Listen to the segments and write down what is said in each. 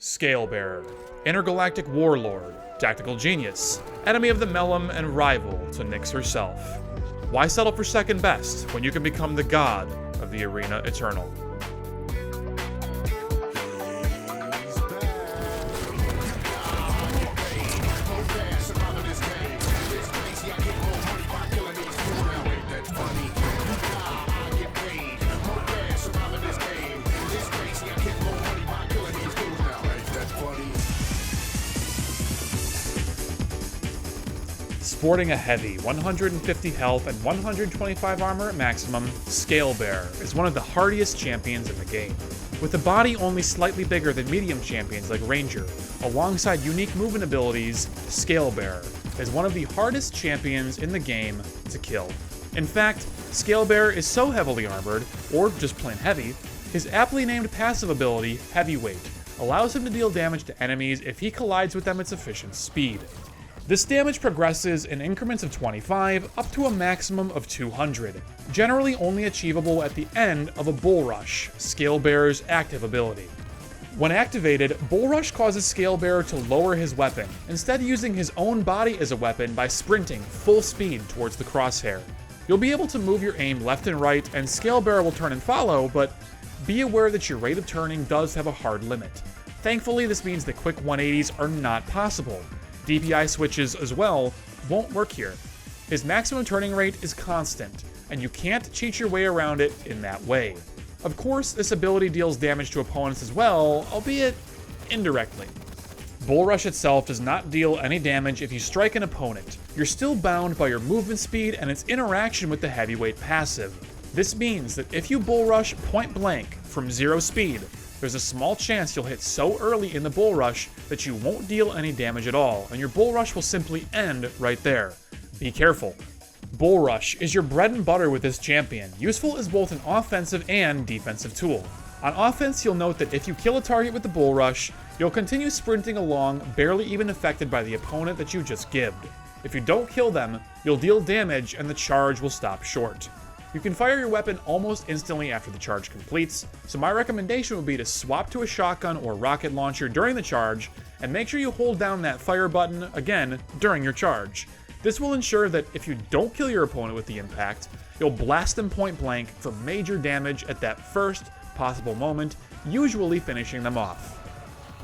Scalebearer, intergalactic warlord, tactical genius, enemy of the Mellum and rival to Nyx herself. Why settle for second best when you can become the god of the Arena Eternal? Sporting a heavy 150 health and 125 armor at maximum, Scalebearer is one of the hardiest champions in the game. With a body only slightly bigger than medium champions like Ranger, alongside unique movement abilities, Scalebearer is one of the hardest champions in the game to kill. In fact, Scalebearer is so heavily armored, or just plain heavy, his aptly named passive ability, Heavyweight, allows him to deal damage to enemies if he collides with them at sufficient speed. This damage progresses in increments of 25 up to a maximum of 200, generally only achievable at the end of a Bull Rush, Scalebearer's active ability. When activated, Bull Rush causes Scalebearer to lower his weapon, instead using his own body as a weapon by sprinting full speed towards the crosshair. You'll be able to move your aim left and right, and Scalebearer will turn and follow, but be aware that your rate of turning does have a hard limit. Thankfully, this means that quick 180s are not possible. DPI switches as well won't work here. His maximum turning rate is constant, and you can't cheat your way around it in that way. Of course, this ability deals damage to opponents as well, albeit indirectly. Bull Rush itself does not deal any damage if you strike an opponent. You're still bound by your movement speed and its interaction with the Heavyweight passive. This means that if you Bull Rush point blank from 0 speed, there's a small chance you'll hit so early in the Bull Rush that you won't deal any damage at all, and your Bull Rush will simply end right there. Be careful. Bull Rush is your bread and butter with this champion, useful as both an offensive and defensive tool. On offense, you'll note that if you kill a target with the Bull Rush, you'll continue sprinting along, barely even affected by the opponent that you just gibbed. If you don't kill them, you'll deal damage and the charge will stop short. You can fire your weapon almost instantly after the charge completes, so my recommendation would be to swap to a shotgun or rocket launcher during the charge, and make sure you hold down that fire button again during your charge. This will ensure that if you don't kill your opponent with the impact, you'll blast them point blank for major damage at that first possible moment, usually finishing them off.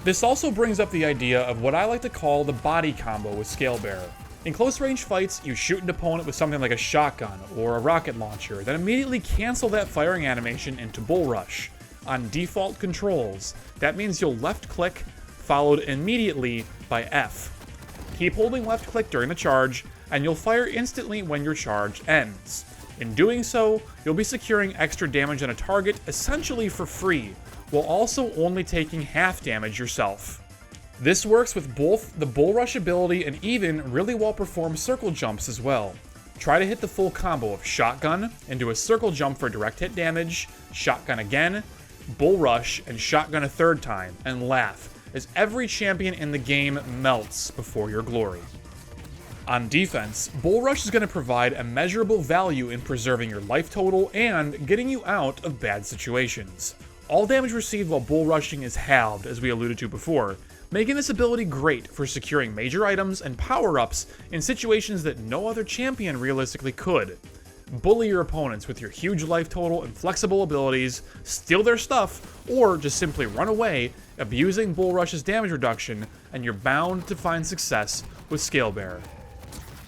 This also brings up the idea of what I like to call the body combo with Scalebearer. In close range fights, you shoot an opponent with something like a shotgun or a rocket launcher, then immediately cancel that firing animation into Bull Rush. On default controls, that means you'll left click, followed immediately by F. Keep holding left click during the charge, and you'll fire instantly when your charge ends. In doing so, you'll be securing extra damage on a target essentially for free, while also only taking half damage yourself. This works with both the Bull Rush ability and even really well performed circle jumps as well. Try to hit the full combo of shotgun and do a circle jump for direct hit damage, shotgun again, Bull Rush, and shotgun a third time, and laugh as every champion in the game melts before your glory. On defense, Bull Rush is going to provide immeasurable value in preserving your life total and getting you out of bad situations. All damage received while Bull Rushing is halved, as we alluded to before, making this ability great for securing major items and power-ups in situations that no other champion realistically could. Bully your opponents with your huge life total and flexible abilities, steal their stuff, or just simply run away, abusing Bull Rush's damage reduction, and you're bound to find success with Scalebearer.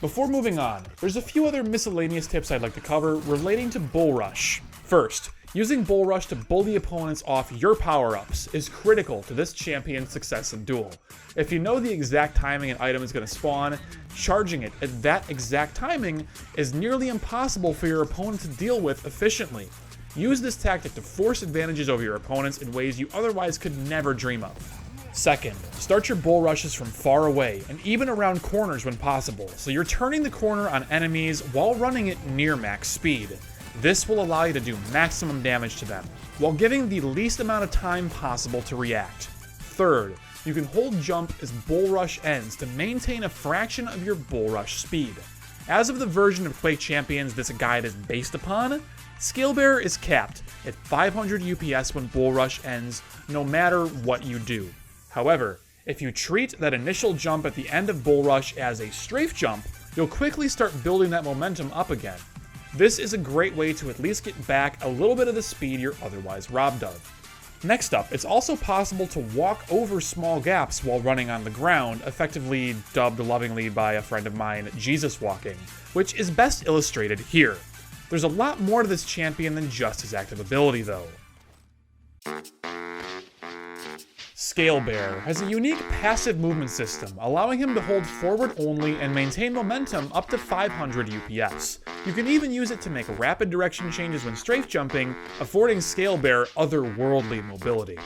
Before moving on, there's a few other miscellaneous tips I'd like to cover relating to Bull Rush. First, using Bull Rush to bully opponents off your power-ups is critical to this champion's success in duel. If you know the exact timing an item is going to spawn, charging it at that exact timing is nearly impossible for your opponent to deal with efficiently. Use this tactic to force advantages over your opponents in ways you otherwise could never dream of. Second, start your Bull Rushes from far away and even around corners when possible, so you're turning the corner on enemies while running it near max speed. This will allow you to do maximum damage to them, while giving the least amount of time possible to react. Third, you can hold jump as Bull Rush ends to maintain a fraction of your Bull Rush speed. As of the version of Quake Champions this guide is based upon, Scalebearer is capped at 500 UPS when Bull Rush ends, no matter what you do. However, if you treat that initial jump at the end of Bull Rush as a strafe jump, you'll quickly start building that momentum up again. This is a great way to at least get back a little bit of the speed you're otherwise robbed of. Next up, it's also possible to walk over small gaps while running on the ground, effectively dubbed lovingly by a friend of mine, Jesus walking, which is best illustrated here. There's a lot more to this champion than just his active ability though. Scalebearer has a unique passive movement system, allowing him to hold forward only and maintain momentum up to 500 UPS. You can even use it to make rapid direction changes when strafe jumping, affording Scalebearer otherworldly mobility.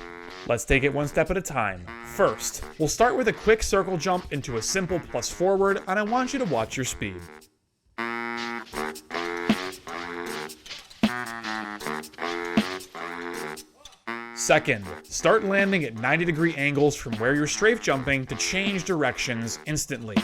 Let's take it one step at a time. First, we'll start with a quick circle jump into a simple plus forward, and I want you to watch your speed. Second, start landing at 90-degree angles from where you're strafe jumping to change directions instantly.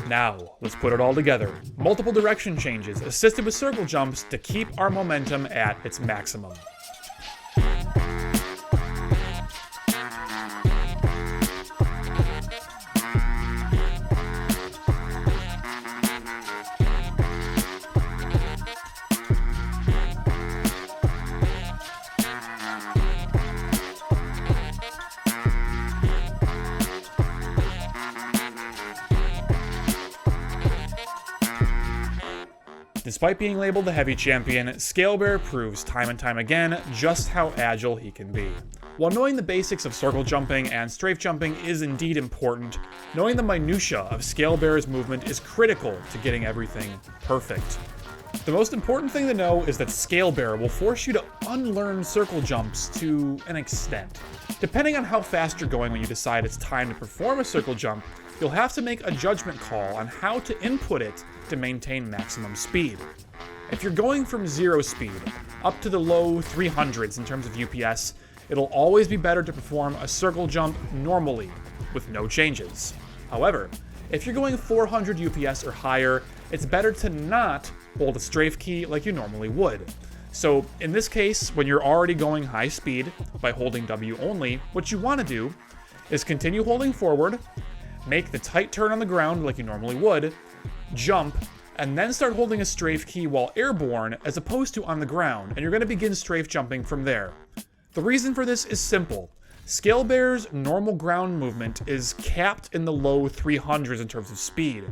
Now, let's put it all together. Multiple direction changes assisted with circle jumps to keep our momentum at its maximum. Despite being labeled the heavy champion, Scalebearer proves time and time again just how agile he can be. While knowing the basics of circle jumping and strafe jumping is indeed important, knowing the minutiae of Scalebearer's movement is critical to getting everything perfect. The most important thing to know is that Scalebearer will force you to unlearn circle jumps to an extent. Depending on how fast you're going when you decide it's time to perform a circle jump, you'll have to make a judgment call on how to input it to maintain maximum speed. If you're going from 0 speed up to the low 300s in terms of UPS, it'll always be better to perform a circle jump normally, with no changes. However, if you're going 400 UPS or higher, it's better to not hold a strafe key like you normally would. So in this case, when you're already going high speed by holding W only, what you want to do is continue holding forward, make the tight turn on the ground like you normally would, jump, and then start holding a strafe key while airborne as opposed to on the ground, and you're going to begin strafe jumping from there. The reason for this is simple. Scalebearer's normal ground movement is capped in the low 300s in terms of speed.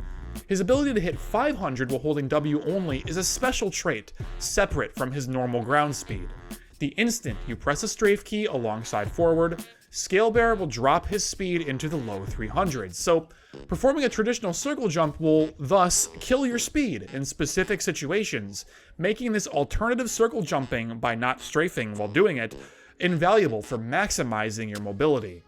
His ability to hit 500 while holding W only is a special trait, separate from his normal ground speed. The instant you press a strafe key alongside forward, Scalebearer will drop his speed into the low 300s, so performing a traditional circle jump will thus kill your speed in specific situations, making this alternative circle jumping by not strafing while doing it invaluable for maximizing your mobility.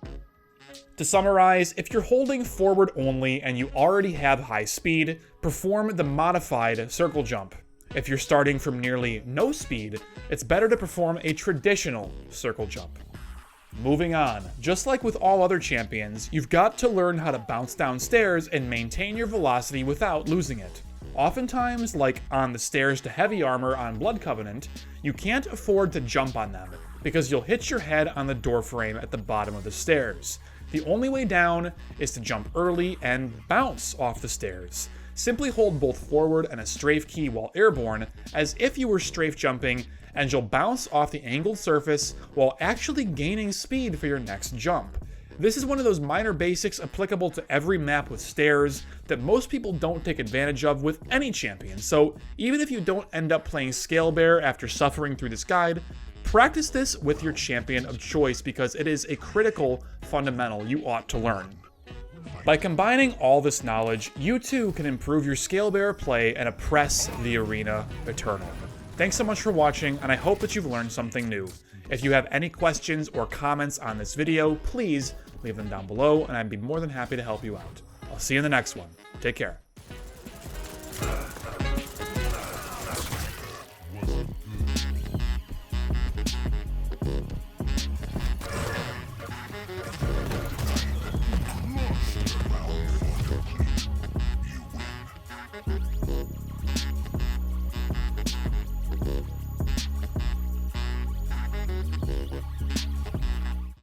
To summarize, if you're holding forward only and you already have high speed, perform the modified circle jump. If you're starting from nearly no speed, it's better to perform a traditional circle jump. Moving on, just like with all other champions, you've got to learn how to bounce down stairs and maintain your velocity without losing it. Oftentimes, like on the stairs to heavy armor on Blood Covenant, you can't afford to jump on them, because you'll hit your head on the doorframe at the bottom of the stairs. The only way down is to jump early and bounce off the stairs. Simply hold both forward and a strafe key while airborne, as if you were strafe jumping, and you'll bounce off the angled surface while actually gaining speed for your next jump. This is one of those minor basics applicable to every map with stairs that most people don't take advantage of with any champion, so even if you don't end up playing Scalebearer after suffering through this guide, practice this with your champion of choice because it is a critical fundamental you ought to learn. By combining all this knowledge, you too can improve your Scalebearer play and oppress the arena eternal. Thanks so much for watching, and I hope that you've learned something new. If you have any questions or comments on this video, please leave them down below, and I'd be more than happy to help you out. I'll see you in the next one. Take care.